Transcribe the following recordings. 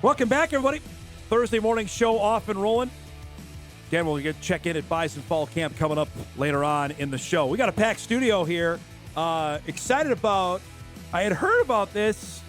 Welcome back, everybody. Thursday morning show off and rolling. Again, we'll check in at Bison Fall Camp coming up later on in the show. We got a packed studio here. Excited about, I had heard about this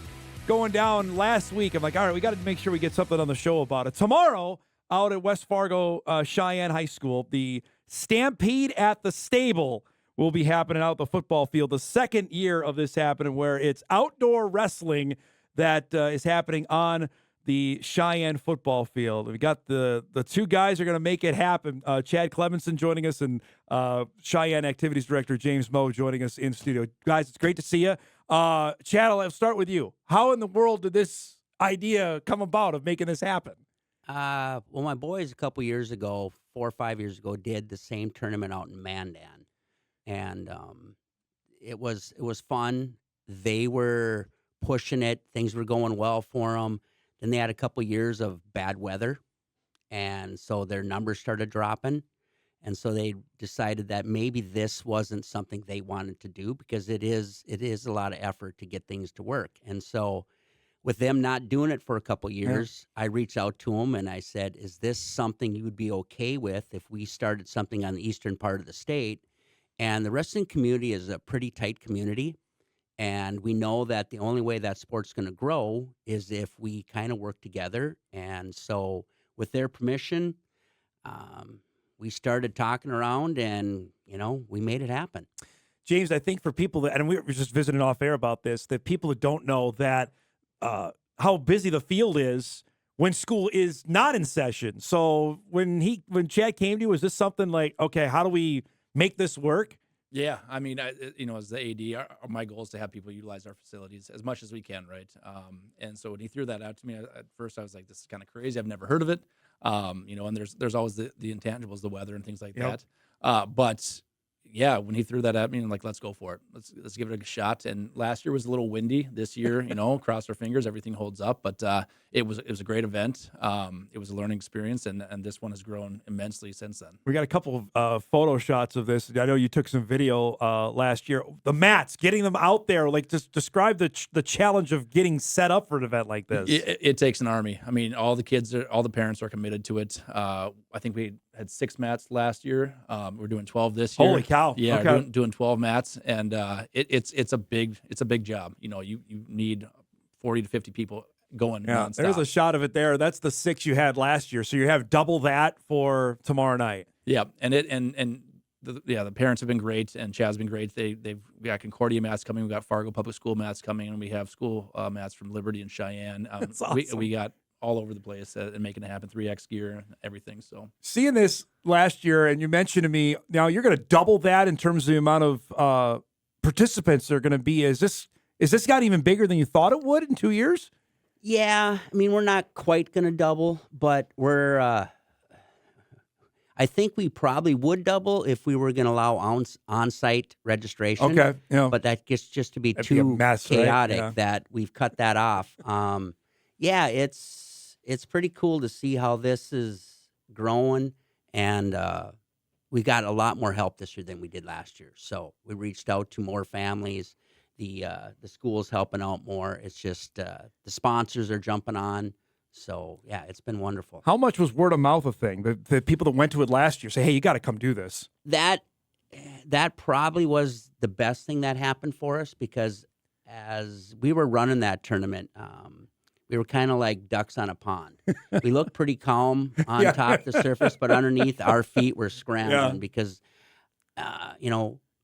going down last week. I'm like, all right, we got to make sure we get something on the show about it. Tomorrow, out at West Fargo Cheyenne High School, the Stampede at the Stable will be happening out the football field. The second year of this happening, where it's outdoor wrestling that is happening on the Cheyenne football field. We got the two guys are going to make it happen. Chad Clemenson joining us, and Cheyenne Activities Director James Moe joining us in studio. Guys, it's great to see you. Chad, I'll start with you. How in the world did this idea come about of making this happen? Well, my boys a couple years ago, 4 or 5 years ago, did the same tournament out in Mandan, and it was fun. They were pushing it; things were going well for them. Then they had a couple years of bad weather, and so their numbers started dropping, and so they decided that maybe this wasn't something they wanted to do, because it is a lot of effort to get things to work. And so with them not doing it for a couple years, I reached out to them and I said, is this something you would be okay with if we started something on the eastern part of the state? And the wrestling community is a pretty tight community. And we know that the only way that sport's going to grow is if we kind of work together. And so with their permission, we started talking around and, we made it happen. James, I think for people that, and we were just visiting off air about this, that people that don't know that how busy the field is when school is not in session. So when Chad came to you, was this something like, okay, how do we make this work? Yeah, I mean, as the AD, my goal is to have people utilize our facilities as much as we can, right? And so when he threw that out to me, at first I was like, this is kind of crazy. I've never heard of it. And there's always the intangibles, the weather and things like that. But yeah, when he threw that at me, I'm like, let's go for it. Let's give it a shot. And last year was a little windy. This year, cross our fingers, everything holds up. But it was a great event. It was a learning experience, and this one has grown immensely since then. We got a couple of photo shots of this. I know you took some video last year. The mats, getting them out there, like just describe the challenge of getting set up for an event like this. It takes an army. I mean, all the parents are committed to it. I think we had 6 mats last year. We're doing 12 this year. Holy cow! Yeah, okay. doing 12 mats, and it's a big job. You need 40 to 50 people going nonstop. There's a shot of it there. That's the 6 you had last year. So you have double that for tomorrow night. Yeah, the parents have been great, and Chad's been great. We got Concordia mats coming. We got Fargo Public School mats coming, and we have school mats from Liberty and Cheyenne. That's awesome. We got all over the place and making it happen, 3X gear and everything. So seeing this last year, and you mentioned to me, now you're going to double that in terms of the amount of participants there are going to be. Is this got even bigger than you thought it would in 2 years? Yeah, I mean, we're not quite going to double, but we're I think we probably would double if we were going to allow on-site registration. Okay, yeah. But that gets just to be That'd too be a mess, chaotic, right? Yeah. that we've cut that off. It's pretty cool to see how this is growing, and we got a lot more help this year than we did last year. So we reached out to more families. The school's helping out more. It's just the sponsors are jumping on. So, yeah, it's been wonderful. How much was word of mouth a thing? The people that went to it last year say, hey, you got to come do this. That probably was the best thing that happened for us, because as we were running that tournament, we were kind of like ducks on a pond. We looked pretty calm on top of the surface, but underneath our feet were scrambling because,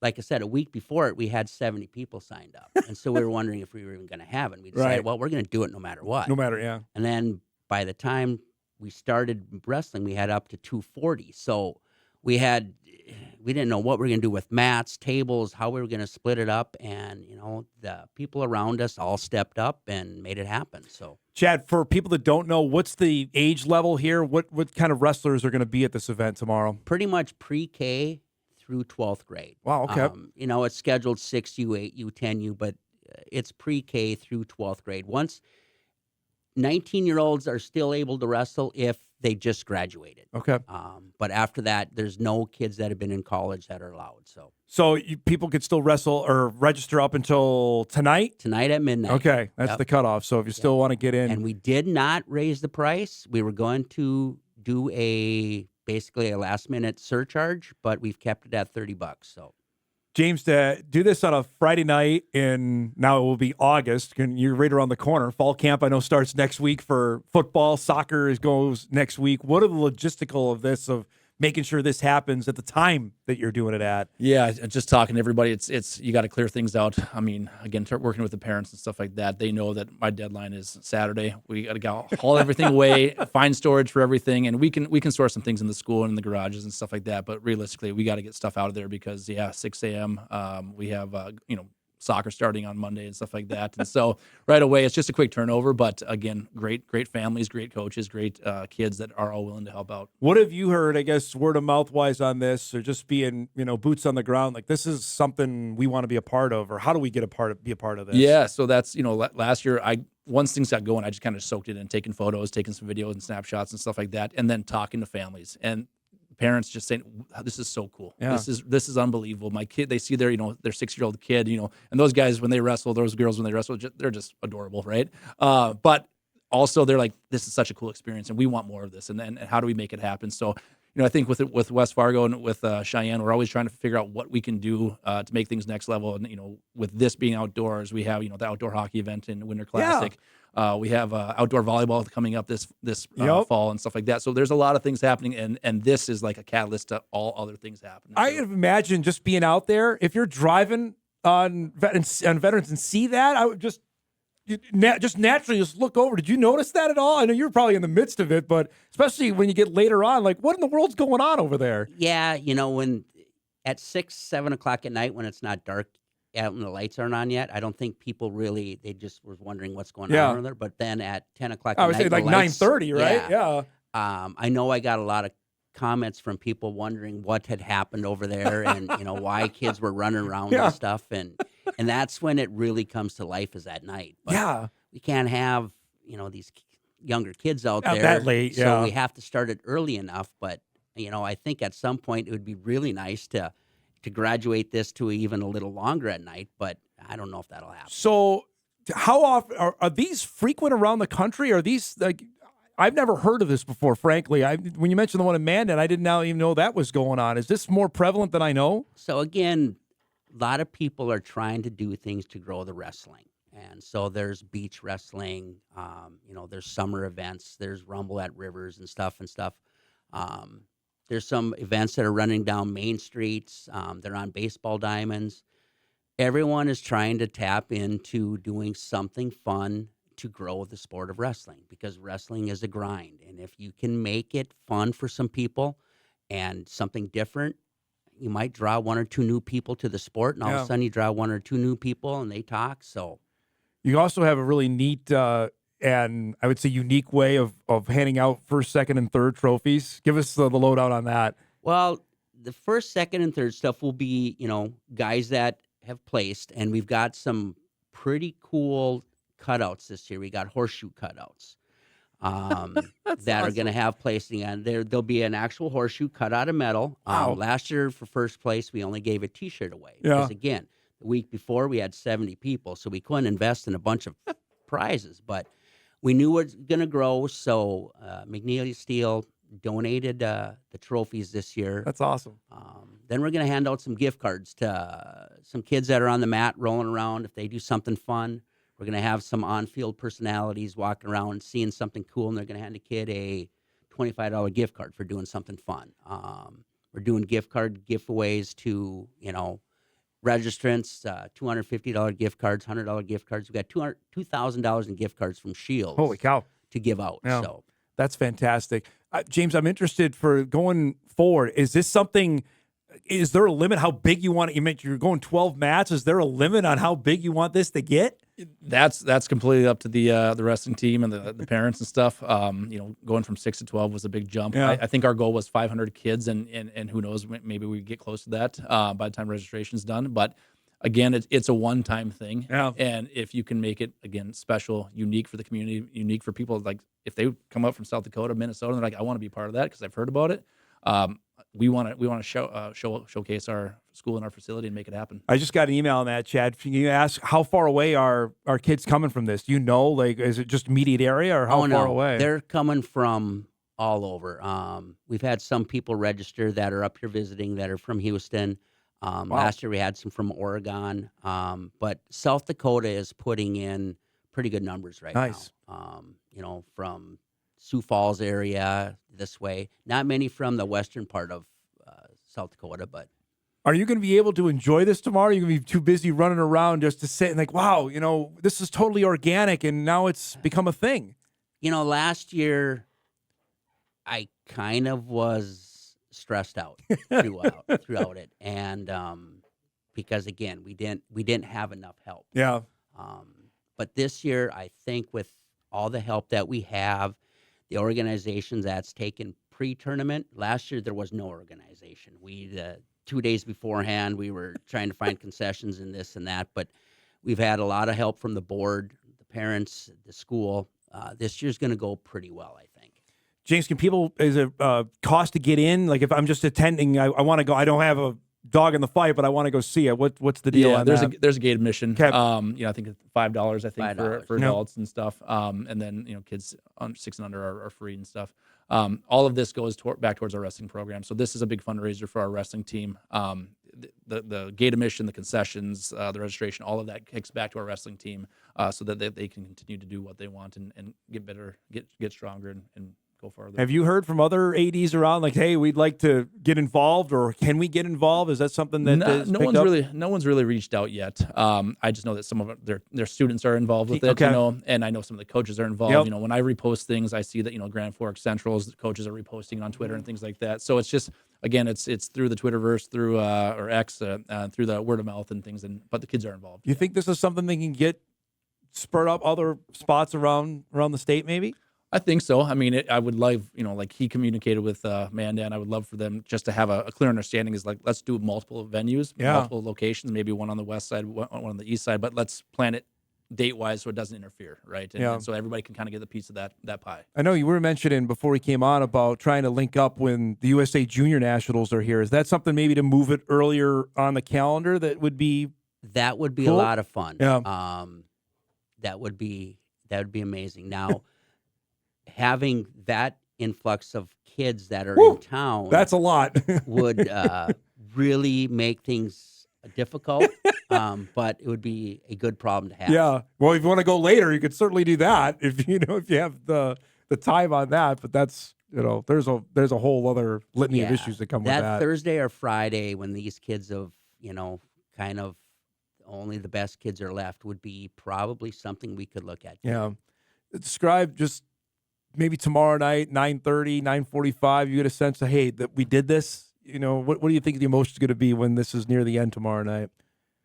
like I said, a week before it, we had 70 people signed up. And so we were wondering if we were even going to have it. We decided, well, we're going to do it no matter what. No matter, yeah. And then by the time we started wrestling, we had up to 240. So we didn't know what we were going to do with mats, tables, how we were going to split it up. And, the people around us all stepped up and made it happen. So, Chad, for people that don't know, what's the age level here? What kind of wrestlers are going to be at this event tomorrow? Pretty much pre-K through 12th grade. Wow, okay. It's scheduled 6U, 8U, 10U, but it's pre-K through 12th grade. 19-year-olds are still able to wrestle if they just graduated. Okay. But after that, there's no kids that have been in college that are allowed. So people could still wrestle or register up until tonight? Tonight at midnight. Okay, that's the cutoff. So if you still want to get in. And we did not raise the price. We were going to do basically a last-minute surcharge, but we've kept it at $30. So, James, to do this on a Friday night now it will be August. You're right around the corner. Fall camp, I know, starts next week for football. Soccer goes next week. What are the logistical of this, of making sure this happens at the time that you're doing it at? Yeah, just talking to everybody, it's you got to clear things out. I mean, again, working with the parents and stuff like that, they know that my deadline is Saturday. We got to haul everything away, find storage for everything, and we can store some things in the school and in the garages and stuff like that. But realistically, we got to get stuff out of there because 6 a.m. We have soccer starting on Monday and stuff like that. And so right away, it's just a quick turnover. But again, great families, great coaches, great kids that are all willing to help out. What have you heard, I guess, word of mouth wise on this, or just being, boots on the ground? Like, this is something we want to be a part of, or how do we be a part of this? Yeah. So that's, last year, once things got going, I just kind of soaked it in, taking photos, taking some videos and snapshots and stuff like that. And then talking to families and parents just saying, this is so cool. Yeah. This is unbelievable. My kid, they see their 6-year-old kid, and those guys, when they wrestle, those girls, when they wrestle, they're just adorable. Right. But also they're like, this is such a cool experience and we want more of this. And then how do we make it happen? So, I think with West Fargo and with Cheyenne, we're always trying to figure out what we can do to make things next level. And, with this being outdoors, we have, the outdoor hockey event in Winter Classic. Yeah. We have outdoor volleyball coming up this fall and stuff like that. So there's a lot of things happening, and this is like a catalyst to all other things happening. I imagine just being out there, if you're driving on veterans and see that, I would just naturally just look over. Did you notice that at all? I know you're probably in the midst of it, but especially when you get later on, like, what in the world's going on over there? Yeah, when at 6, 7 o'clock at night, when it's not dark out and the lights aren't on yet, I don't think people really, they just were wondering what's going on over there. But then at 10 o'clock at night, I would say like 9:30, right? Yeah. I know I got a lot of comments from people wondering what had happened over there and, why kids were running around and stuff. And that's when it really comes to life, is at night. But we can't have, these younger kids out there that late. So we have to start it early enough. But, I think at some point it would be really nice to graduate this to even a little longer at night, but I don't know if that'll happen. So how often are these frequent around the country? Are these, like, I've never heard of this before, frankly. When you mentioned the one in Mandan, I didn't even know that was going on. Is this more prevalent than I know? So again, a lot of people are trying to do things to grow the wrestling. And so there's beach wrestling, there's summer events, there's Rumble at Rivers and stuff. There's some events that are running down main streets. They're on baseball diamonds. Everyone is trying to tap into doing something fun to grow the sport of wrestling, because wrestling is a grind. And if you can make it fun for some people and something different, you might draw 1 or 2 new people to the sport, and all of a sudden you draw 1 or 2 new people and they talk. So you also have a really neat and I would say unique way of handing out first, second, and third trophies. Give us the lowdown on that. Well, the first, second, and third stuff will be, guys that have placed, and we've got some pretty cool cutouts this year. We got horseshoe cutouts that are going to have placing on there. There'll be an actual horseshoe cut out of metal. Wow. Last year for first place, we only gave a T-shirt away. Yeah. Because again, the week before we had 70 people, so we couldn't invest in a bunch of prizes, but we knew it was going to grow. So McNeely Steel donated the trophies this year. That's awesome. Then we're going to hand out some gift cards to some kids that are on the mat rolling around. If they do something fun, we're going to have some on-field personalities walking around and seeing something cool, and they're going to hand a kid a $25 gift card for doing something fun. We're doing gift giveaways to, registrants, $250 gift cards, $100 gift cards. We've got $2,000 in gift cards from Shields. Holy cow. To give out. Yeah. So that's fantastic. James, I'm interested for going forward. Is there a limit how big you want it? You mentioned you're going 12 mats. Is there a limit on how big you want this to get? That's completely up to the wrestling team and the parents and stuff. Going from 6 to 12 was a big jump. Yeah. I think our goal was 500 kids, and who knows, maybe we get close to that by the time registration's done. But again, it's a one-time thing. Yeah. And if you can make it, again, special, unique for the community, unique for people, like if they come up from South Dakota, Minnesota, and they're like, I want to be part of that because I've heard about it. We want to showcase our school and our facility and make it happen. I just got an email on that, Chad. Can you ask how far away are kids coming from this? Do you know, like, is it just immediate area or how far away? They're coming from all over. We've had some people register that are up here visiting that are from Houston. Last year we had some from Oregon. But South Dakota is putting in pretty good numbers right now. From Sioux Falls area this way. Not many from the western part of South Dakota, but. Are you going to be able to enjoy this tomorrow? Are you going to be too busy running around just to sit and like, wow, this is totally organic and now it's become a thing? Last year I kind of was stressed out throughout it. And because again, we didn't have enough help. Yeah. But this year, I think with all the help that we have, the organizations that's taken pre-tournament, last year there was no organization. We 2 days beforehand, we were trying to find concessions and this and that, but we've had a lot of help from the board, the parents, the school. This year's going to go pretty well, I think. James, is it cost to get in? Like if I'm just attending, I want to go, I don't have a dog in the fight, but I want to go see it. What's the deal on that? There's a gate admission. Okay. I think it's $5, I think for adults and stuff. And then, kids 6 and under are free and stuff. All of this goes back towards our wrestling program. So this is a big fundraiser for our wrestling team. The gate admission, the concessions, the registration, all of that kicks back to our wrestling team so that they can continue to do what they want and get better, get stronger and go further. Have you heard from other ADs around like, hey, we'd like to get involved, or can we get involved? Is that something that no one's really reached out yet. I just know that some of their students are involved with it, and I know some of the coaches are involved. Yep. When I repost things, I see that Grand Forks Central's coaches are reposting it on Twitter and things like that. So it's just, again, it's through the Twitterverse, through or X, through the word of mouth and things, but the kids are involved. You think this is something they can get spurred up other spots around the state, maybe? I think so. I mean, I would love, like he communicated with Mandan. I would love for them just to have a clear understanding is like, let's do multiple venues, multiple locations, maybe one on the west side, one on the east side, but let's plan it date-wise so it doesn't interfere, right? And so everybody can kind of get a piece of that pie. I know you were mentioning before we came on about trying to link up when the USA Junior Nationals are here. Is that something maybe to move it earlier on the calendar that would be That would be cool? a lot of fun. Yeah. That would be amazing. Now, having that influx of kids that are in town, that's a lot. would really make things difficult, but it would be a good problem to have. Yeah. Well, if you want to go later, you could certainly do that if you have the time on that. But that's there's a whole other litany of issues that come with that. That Thursday or Friday when these kids have kind of only the best kids are left would be probably something we could look at. Yeah. Describe just maybe tomorrow night, 9:30, 9:45. You get a sense of, hey, that we did this. What do you think the emotion is going to be when this is near the end tomorrow night?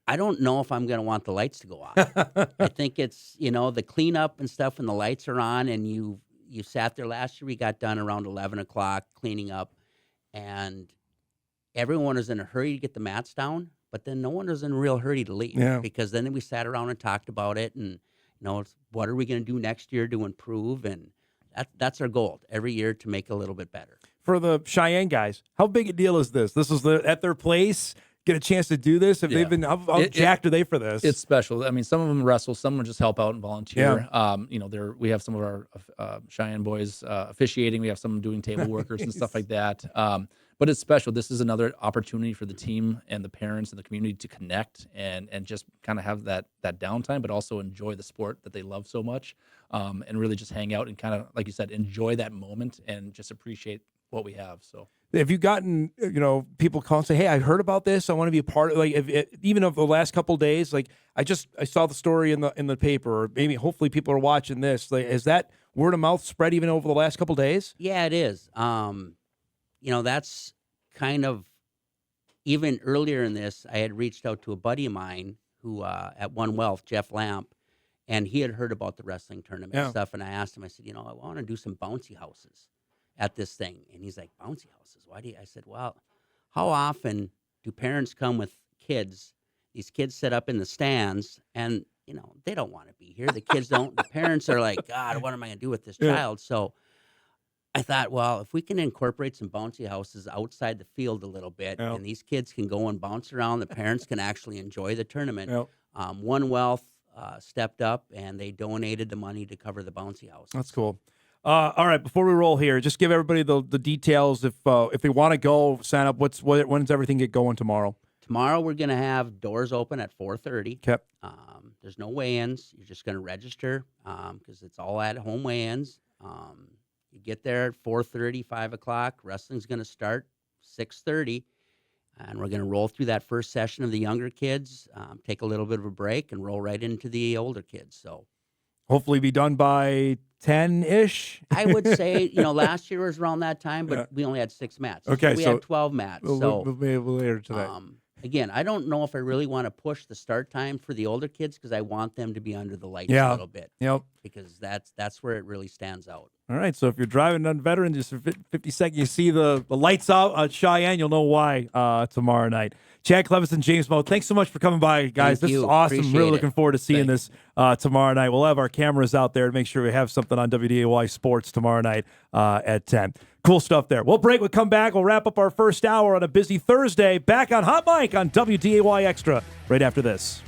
I don't know if I'm going to want the lights to go off. I think it's the cleanup and stuff, and the lights are on, and you sat there last year. We got done around 11 o'clock cleaning up, and everyone was in a hurry to get the mats down, but then no one was in a real hurry to leave because then we sat around and talked about it, and what are we going to do next year to improve, and that's our goal every year to make it a little bit better. For the Cheyenne guys, how big a deal is this? This is at their place. Get a chance to do this? Have they been? How jacked are they for this? It's special. I mean, some of them wrestle, some of them just help out and volunteer. We have some of our Cheyenne boys officiating. We have some doing table workers and stuff like that. But it's special. This is another opportunity for the team and the parents and the community to connect and just kind of have that downtime, but also enjoy the sport that they love so much, and really just hang out and kind of, like you said, enjoy that moment and just appreciate what we have. So, have you gotten people call and say, "Hey, I heard about this. I want to be a part of." Even of the last couple of days, like I saw the story in the paper, or maybe hopefully people are watching this. Like, is that word of mouth spread even over the last couple of days? Yeah, it is. That's kind of even earlier in this. I had reached out to a buddy of mine who at One Wealth, Jeff Lamp, and he had heard about the wrestling tournament stuff. And I asked him, I said, I want to do some bouncy houses at this thing. And he's like, bouncy houses? Why do you? I said, well, how often do parents come with kids these kids sit up in the stands, and they don't want to be here. The kids don't. The parents are like, God, what am I going to do with this child? So I thought, well, if we can incorporate some bouncy houses outside the field a little bit, and these kids can go and bounce around, the parents can actually enjoy the tournament. One Wealth stepped up, and they donated the money to cover the bouncy house. That's cool. All right, before we roll here, just give everybody the details. If they want to go, sign up. When does everything get going tomorrow? Tomorrow we're going to have doors open at 4:30. Okay. There's no weigh-ins. You're just going to register because it's all at-home weigh-ins. You get there at 4:30, 5 o'clock. Wrestling's going to start 6:30, and we're going to roll through that first session of the younger kids, take a little bit of a break, and roll right into the older kids. So hopefully be done by 10-ish. I would say, last year was around that time, but we only had 6 mats. Okay, we so had 12 mats. We'll be able later today. Again, I don't know if I really want to push the start time for the older kids because I want them to be under the lights a little bit. Yep. Because that's where it really stands out. All right, so if you're driving on Veteran, just for 50 seconds, you see the lights out at Cheyenne, you'll know why tomorrow night. Chad Clemenson, James Moe, thanks so much for coming by, guys. This is awesome. Appreciate really it. looking forward to seeing this tomorrow night. We'll have our cameras out there to make sure we have something on WDAY Sports tomorrow night at 10. Cool stuff there. We'll break. We'll come back. We'll wrap up our first hour on a busy Thursday. Back on Hot Mic on WDAY Extra right after this.